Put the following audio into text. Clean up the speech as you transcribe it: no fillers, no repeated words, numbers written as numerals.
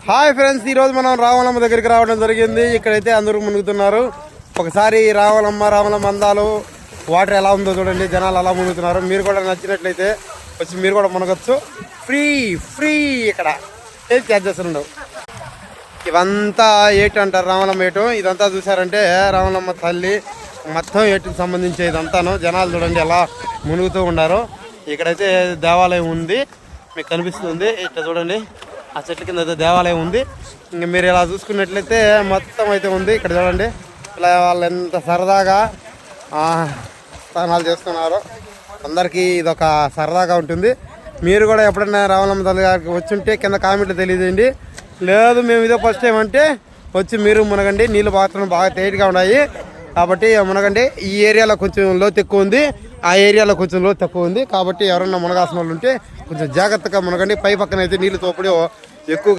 Hi friends, ఈరోజు మనం రావణమ్మ దగ్గరికి రావడం జరిగింది. ఇక్కడైతే అందరూ మునుగుతున్నారు. ఒకసారి రావణమ్మ అందాలు వాటర్ ఎలా ఉందో చూడండి. జనాలు అలా మునుగుతున్నారు. మీరు కూడా నచ్చినట్లయితే వచ్చి మీరు కూడా మునగొచ్చు. ఫ్రీ ఇక్కడ ఏం ఛార్జెస్ ఉండవు. ఇవంతా ఏటు అంటారు, రావణమ్మ ఏటు. ఇదంతా చూసారంటే రావణమ్మ తల్లి మొత్తం ఏటుకు సంబంధించి ఇదంతాను. జనాలు చూడండి ఎలా మునుగుతూ ఉన్నారు. ఇక్కడైతే దేవాలయం ఉంది, మీకు కనిపిస్తుంది. ఇట్లా చూడండి, ఆ చెట్ల కింద అయితే దేవాలయం ఉంది. ఇంక మీరు ఇలా చూసుకున్నట్లయితే మొత్తం అయితే ఉంది. ఇక్కడ చూడండి ఇలా వాళ్ళు ఎంత సరదాగా స్నానాలు చేస్తున్నారు. అందరికీ ఇదొక సరదాగా ఉంటుంది. మీరు కూడా ఎప్పుడైనా రావణమ్మ తల్లి గారికి వచ్చి ఉంటే కింద కామెంట్లు తెలియజేయండి. లేదు మేము ఇదే ఫస్ట్ టైం అంటే వచ్చి మీరు మునగండి. నీళ్ళు బాగా తేలిగా ఉన్నాయి కాబట్టి మునగండి. ఈ ఏరియాలో కొంచెం లోతు ఎక్కువ ఉంది, ఆ ఏరియాలో కొంచెం లోతు తక్కువ ఉంది. కాబట్టి ఎవరన్నా మునగాల్సిన వాళ్ళు ఉంటే కొంచెం జాగ్రత్తగా మునగండి. పై పక్కన అయితే నీళ్ళు తోపుడు ఎక్కువ.